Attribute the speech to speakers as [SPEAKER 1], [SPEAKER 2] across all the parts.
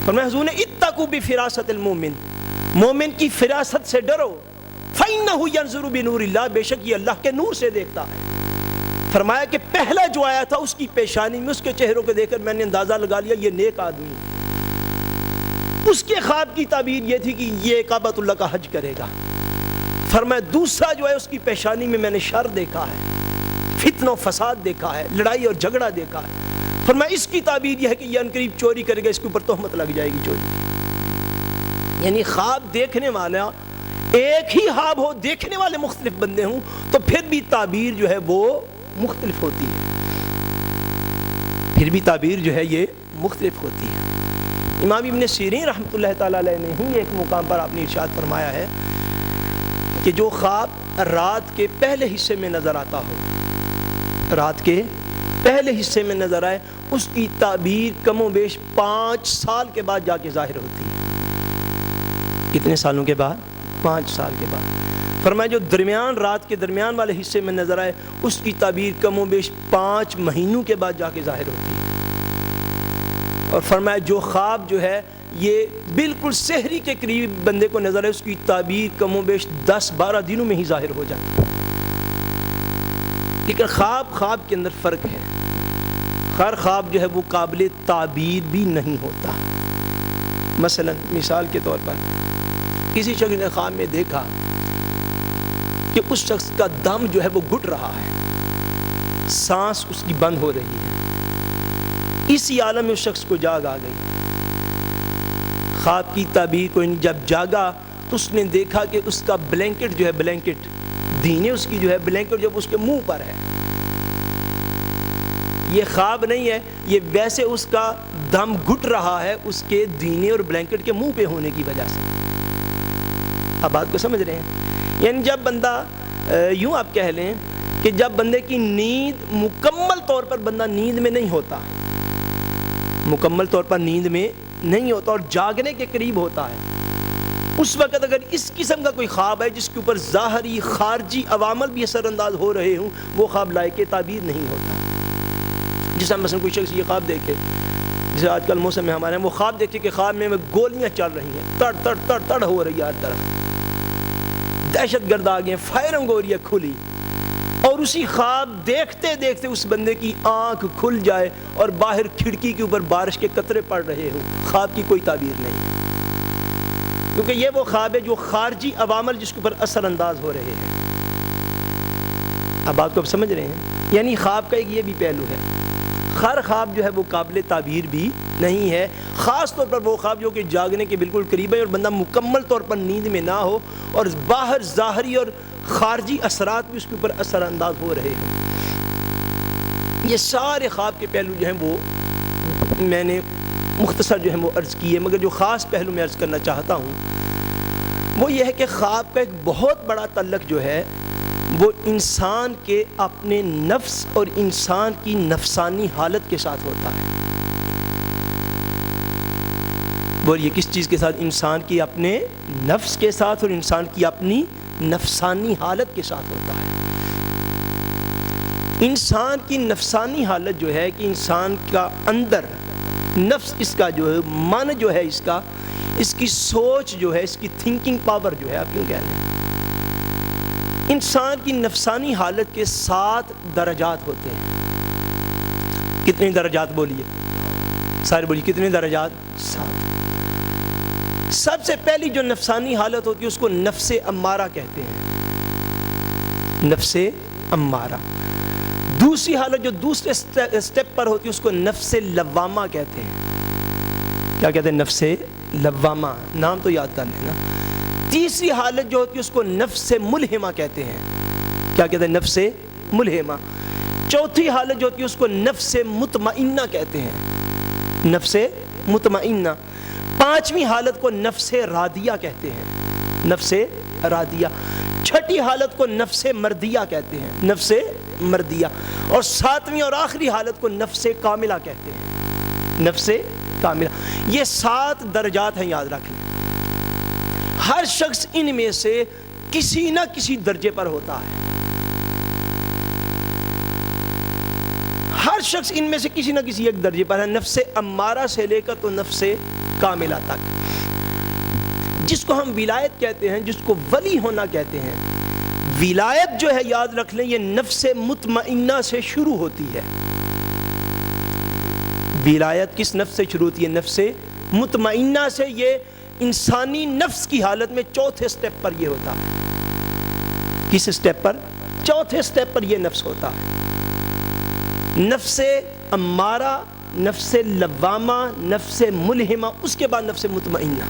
[SPEAKER 1] فرمایا حضور نے اتقوا بفراست المومن، مومن کی فراست سے ڈرو، فإنہ ینظر بنور اللہ، بے شک یہ اللہ کے نور سے دیکھتا ہے۔ فرمایا کہ پہلا جو آیا تھا اس کی پیشانی میں، اس کے چہروں کو دیکھ کر میں نے اندازہ لگا لیا یہ نیک آدمی ہے۔ اس کے خواب کی تعبیر یہ تھی کہ یہ کعبۃ اللہ کا حج کرے گا۔ فرمایا دوسرا جو ہے اس کی پیشانی میں نے شر دیکھا ہے، فتنہ و فساد دیکھا ہے، لڑائی اور جھگڑا دیکھا ہے۔ فرمایا اس کی تعبیر یہ ہے کہ یہ عنقریب چوری کرے گا، اس کے اوپر تہمت لگ جائے گی چوری کی۔ یعنی خواب دیکھنے والا ایک ہی خواب ہو، دیکھنے والے مختلف بندے ہوں تو پھر بھی تعبیر جو ہے وہ مختلف ہوتی ہے، پھر بھی تعبیر جو ہے یہ مختلف ہوتی ہے۔ امام ابن سیرین رحمۃ اللہ تعالیٰ علیہ نے ہی ایک مقام پر آپ نے ارشاد فرمایا ہے کہ جو خواب رات کے پہلے حصے میں نظر آتا ہو، رات کے پہلے حصے میں نظر آئے، اس کی تعبیر کم و بیش 5 سال کے بعد جا کے ظاہر ہوتی ہے۔ کتنے سالوں کے بعد؟ 5 سال کے بعد۔ فرمایا جو درمیان رات کے درمیان والے حصے میں نظر آئے، اس کی تعبیر کم و بیش 5 مہینوں کے بعد جا کے ظاہر ہوتی ہے۔ اور فرمایا جو خواب جو ہے یہ بالکل سحری کے قریب بندے کو نظر ہے، اس کی تعبیر کم و بیش 10-12 دنوں میں ہی ظاہر ہو جاتی ہے۔ لیکن خواب کے اندر فرق ہے، ہر خواب جو ہے وہ قابل تعبیر بھی نہیں ہوتا۔ مثلا مثال کے طور پر کسی شخص نے خواب میں دیکھا کہ اس شخص کا دم جو ہے وہ گھٹ رہا ہے، سانس اس کی بند ہو رہی ہے، اسی عالم میں اس شخص کو جاگ آ گئی۔ خواب کی تعبیر کو جب جاگا تو اس نے دیکھا کہ اس کا بلینکٹ جو ہے، بلینکٹ دینے اس کی جو ہے بلینکٹ جب اس کے منہ پر ہے۔ یہ خواب نہیں ہے، یہ ویسے اس کا دم گھٹ رہا ہے اس کے دینے اور بلینکٹ کے منہ پہ ہونے کی وجہ سے۔ اب بات کو سمجھ رہے ہیں؟ یعنی جب بندہ یوں آپ کہہ لیں کہ جب بندے کی نیند مکمل طور پر بندہ نیند میں نہیں ہوتا، مکمل طور پر نیند میں نہیں ہوتا اور جاگنے کے قریب ہوتا ہے، اس وقت اگر اس قسم کا کوئی خواب ہے جس کے اوپر ظاہری خارجی عوامل بھی اثر انداز ہو رہے ہوں، وہ خواب لائق تعبیر نہیں ہوتا۔ جیسا مثلا کوئی شخص یہ خواب دیکھے، جیسے آج کل موسم میں ہمارے ہیں، وہ خواب دیکھے کہ خواب میں گولیاں چل رہی ہیں، تڑ تڑ تڑ تڑ ہو رہی ہے ہر طرف، دہشت گرد آ گئے، فائرنگ ہو رہی ہے کھلی، اور اسی خواب دیکھتے دیکھتے اس بندے کی آنکھ کھل جائے اور باہر کھڑکی کے اوپر بارش کے قطرے پڑ رہے ہوں، خواب کی کوئی تعبیر نہیں، کیونکہ یہ وہ خواب ہے جو خارجی عوامل جس کے اوپر اثر انداز ہو رہے ہیں۔ اب بات کو اب سمجھ رہے ہیں؟ یعنی خواب کا ایک یہ بھی پہلو ہے، ہر خواب جو ہے وہ قابل تعبیر بھی نہیں ہے، خاص طور پر وہ خواب جو کہ جاگنے کے بالکل قریب ہے اور بندہ مکمل طور پر نیند میں نہ ہو اور باہر ظاہری اور خارجی اثرات بھی اس کے اوپر اثر انداز ہو رہے ہیں۔ یہ سارے خواب کے پہلو جو ہیں وہ میں نے مختصر جو ہے وہ عرض کیے، مگر جو خاص پہلو میں عرض کرنا چاہتا ہوں وہ یہ ہے کہ خواب کا ایک بہت بڑا تعلق جو ہے وہ انسان کے اپنے نفس اور انسان کی نفسانی حالت کے ساتھ ہوتا ہے۔ بولیے کس چیز کے ساتھ؟ انسان کی اپنے نفس کے ساتھ اور انسان کی اپنی نفسانی حالت کے ساتھ ہوتا ہے۔ انسان کی نفسانی حالت جو ہے کہ انسان کا اندر نفس، اس کا جو ہے من جو ہے، اس کی سوچ جو ہے، اس کی تھنکنگ پاور جو ہے، آپ کیوں کہہ رہے ہیں، انسان کی نفسانی حالت کے 7 درجات ہوتے ہیں۔ کتنے درجات؟ بولیے سارے بولیے، کتنے درجات؟ 7۔ سب سے پہلی جو نفسانی حالت ہوتی ہے اس کو نفس امارہ کہتے ہیں، نفس امارہ۔ دوسری حالت جو دوسرے سٹیپ پر ہوتی ہے اس کو نفس لوامہ کہتے ہیں۔ کیا کہتے ہیں؟ نفس لوامہ، نام تو یاد کر لینا۔ تیسری حالت جو ہوتی ہے اس کو نفس ملہمہ کہتے ہیں۔ کیا کہتے ہیں؟ نفس ملہمہ۔ چوتھی حالت جو ہوتی ہے اس کو نفس مطمئنہ کہتے ہیں، نفس مطمئنہ۔ پانچویں حالت کو نفس راضیہ کہتے ہیں، نفس راضیہ۔ چھٹی حالت کو نفس مردیہ کہتے ہیں، نفس مردیہ۔ اور 7ویں اور آخری حالت کو نفس کاملہ کہتے ہیں، نفس کاملہ۔ یہ 7 درجات ہیں، یاد رکھ لیں۔ ہر شخص ان میں سے کسی نہ کسی درجے پر ہوتا ہے، ہر شخص ان میں سے کسی نہ کسی ایک درجے پر ہے۔ نفس امارہ سے لے کر تو نفس کاملہ تک، جس کو ہم ولایت کہتے ہیں، جس کو ولی ہونا کہتے ہیں. ولایت جو ہے یاد رکھ لیں یہ نفس مطمئنہ سے شروع ہوتی ہے. ولایت کس نفس سے شروع ہوتی ہے؟ نفس مطمئنہ سے. یہ انسانی نفس کی حالت میں چوتھے سٹیپ پر یہ ہوتا ہے. کس سٹیپ پر؟ چوتھے سٹیپ پر یہ نفس ہوتا ہے. نفس امارہ، نفس لوامہ، نفس ملہمہ، اس کے بعد نفس مطمئنہ.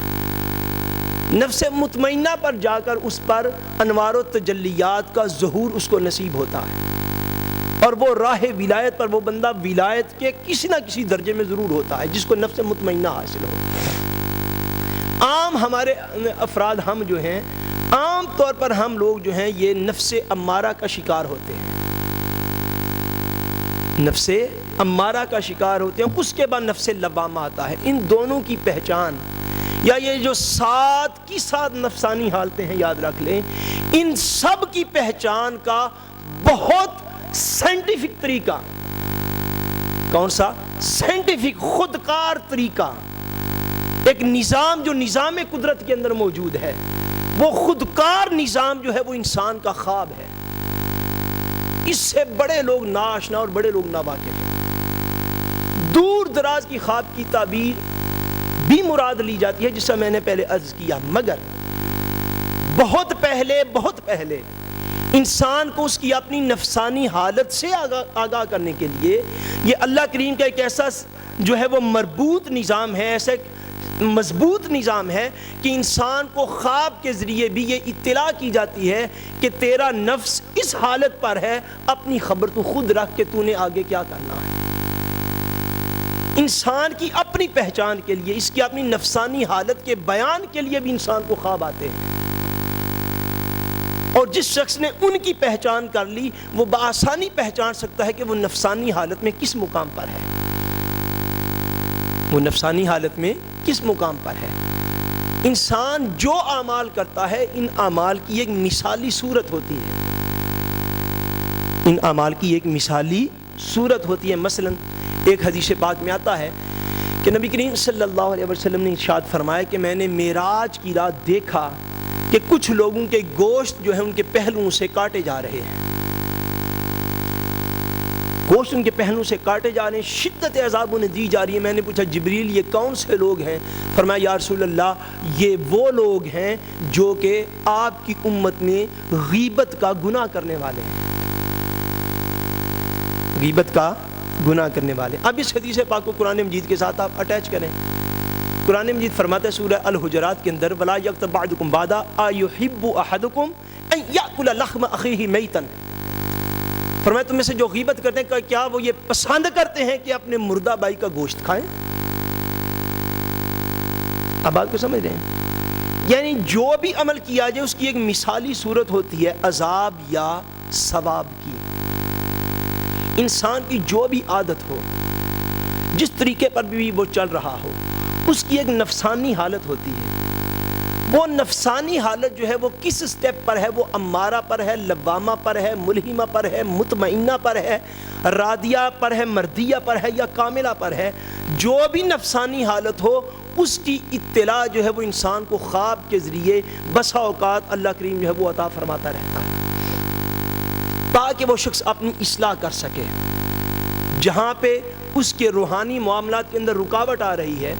[SPEAKER 1] نفس مطمئنہ پر جا کر اس پر انوار و تجلیات کا ظہور اس کو نصیب ہوتا ہے، اور وہ راہ ولایت پر وہ بندہ ولایت کے کسی نہ کسی درجے میں ضرور ہوتا ہے جس کو نفس مطمئنہ حاصل ہو. عام ہمارے افراد ہم جو ہیں، عام طور پر ہم لوگ جو ہیں یہ نفس امارہ کا شکار ہوتے ہیں. نفس امارہ کا شکار ہوتے ہیں. اس کے بعد نفس لوامہ آتا ہے. ان دونوں کی پہچان، یا یہ جو 7 کی 7 نفسانی حالتیں ہیں یاد رکھ لیں، ان سب کی پہچان کا بہت سائنٹیفک طریقہ. کون سا؟ سائنٹیفک خودکار طریقہ. ایک نظام جو نظام قدرت کے اندر موجود ہے، وہ خودکار نظام جو ہے وہ انسان کا خواب ہے. اس سے بڑے لوگ ناآشنا اور بڑے لوگ ناواقف ہیں. دور دراز کی خواب کی تعبیر بھی مراد لی جاتی ہے جسے میں نے پہلے عرض کیا، مگر بہت پہلے انسان کو اس کی اپنی نفسانی حالت سے آگاہ کرنے کے لیے یہ اللہ کریم کا ایک ایسا جو ہے وہ مربوط نظام ہے، ایسا مضبوط نظام ہے کہ انسان کو خواب کے ذریعے بھی یہ اطلاع کی جاتی ہے کہ تیرا نفس اس حالت پر ہے، اپنی خبر تو خود رکھ کے تو نے آگے کیا کرنا ہے. انسان کی اپنی پہچان کے لیے، اس کی اپنی نفسانی حالت کے بیان کے لیے بھی انسان کو خواب آتے ہیں، اور جس شخص نے ان کی پہچان کر لی وہ بآسانی پہچان سکتا ہے کہ وہ نفسانی حالت میں کس مقام پر ہے. وہ نفسانی حالت میں کس مقام پر ہے. انسان جو اعمال کرتا ہے، ان اعمال کی ایک مثالی صورت ہوتی ہے. ان اعمال کی ایک مثالی صورت ہوتی ہے. مثلا ایک حدیث پاک میں آتا ہے کہ نبی کریم صلی اللہ علیہ وسلم نے ارشاد فرمایا کہ میں نے معراج کی رات دیکھا کہ کچھ لوگوں کے گوشت جو ہے ان کے پہلوؤں سے کاٹے جا رہے ہیں. گوشت ان کے پہلوؤں سے کاٹے جا رہے ہیں، شدت عذاب انہیں دی جا رہی ہے. میں نے پوچھا جبریل یہ کون سے لوگ ہیں؟ فرمایا یا رسول اللہ یہ وہ لوگ ہیں جو کہ آپ کی امت میں غیبت کا گناہ کرنے والے ہیں. غیبت کا گناہ کرنے والے. اب اس حدیث پاک کو قرآن مجید کے ساتھ آپ اٹیچ کریں. قرآن مجید فرماتا ہے سورہ الحجرات کے اندر وَلَا يَغْتَبْ بَعْضُكُمْ بَعْضًا أَيُحِبُّ أَحَدُكُمْ أَن يَأْكُلَ لَحْمَ أَخِيهِ مَيْتًا. فرمایا تم میں سے جو غیبت کرتے ہیں کیا وہ یہ پسند کرتے ہیں کہ اپنے مردہ بھائی کا گوشت کھائیں؟ اب بات کو سمجھ رہے ہیں؟ یعنی جو بھی عمل کیا جائے اس کی ایک مثالی صورت ہوتی ہے عذاب یا ثواب کی. انسان کی جو بھی عادت ہو، جس طریقے پر بھی وہ چل رہا ہو، اس کی ایک نفسانی حالت ہوتی ہے. وہ نفسانی حالت جو ہے وہ کس سٹیپ پر ہے؟ وہ امارہ پر ہے، لوامہ پر ہے، ملہمہ پر ہے، مطمئنہ پر ہے، راضیہ پر ہے، مردیہ پر ہے یا کاملہ پر ہے. جو بھی نفسانی حالت ہو اس کی اطلاع جو ہے وہ انسان کو خواب کے ذریعے بسا اوقات اللہ کریم جو ہے وہ عطا فرماتا رہتا ہے تاکہ وہ شخص اپنی اصلاح کر سکے. جہاں پہ اس کے روحانی معاملات کے اندر رکاوٹ آ رہی ہے،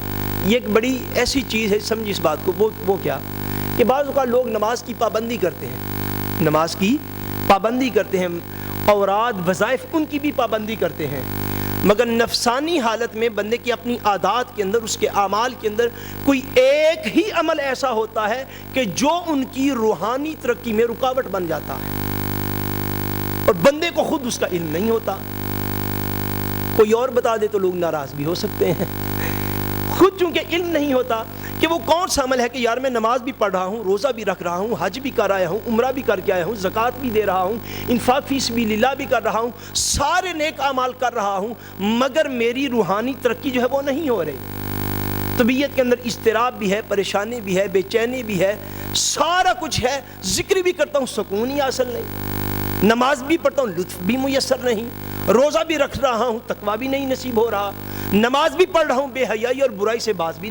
[SPEAKER 1] یہ ایک بڑی ایسی چیز ہے، سمجھ اس بات کو. وہ کیا کہ بعض اوقات لوگ نماز کی پابندی کرتے ہیں، نماز کی پابندی کرتے ہیں، اوراد وظائف ان کی بھی پابندی کرتے ہیں، مگر نفسانی حالت میں بندے کی اپنی عادات کے اندر، اس کے اعمال کے اندر کوئی ایک ہی عمل ایسا ہوتا ہے کہ جو ان کی روحانی ترقی میں رکاوٹ بن جاتا ہے، اور بندے کو خود اس کا علم نہیں ہوتا. کوئی اور بتا دے تو لوگ ناراض بھی ہو سکتے ہیں. خود چونکہ علم نہیں ہوتا کہ وہ کون سا عمل ہے کہ یار میں نماز بھی پڑھ رہا ہوں، روزہ بھی رکھ رہا ہوں، حج بھی کر آیا ہوں، عمرہ بھی کر کے آیا ہوں، زکوٰۃ بھی دے رہا ہوں، انفاق فی سبیل اللہ بھی کر رہا ہوں، سارے نیک اعمال کر رہا ہوں، مگر میری روحانی ترقی جو ہے وہ نہیں ہو رہی. طبیعت کے اندر اضطراب بھی ہے، پریشانی بھی ہے، بے چینی بھی ہے، سارا کچھ ہے، ذکر بھی کرتا ہوں سکون ہی حاصل نہیں، نماز بھی پڑھتا ہوں لطف بھی میسر نہیں، روزہ بھی رکھ رہا ہوں تقویٰ بھی نہیں نصیب ہو رہا، نماز بھی پڑھ رہا ہوں بے حیائی اور برائی سے باز بھی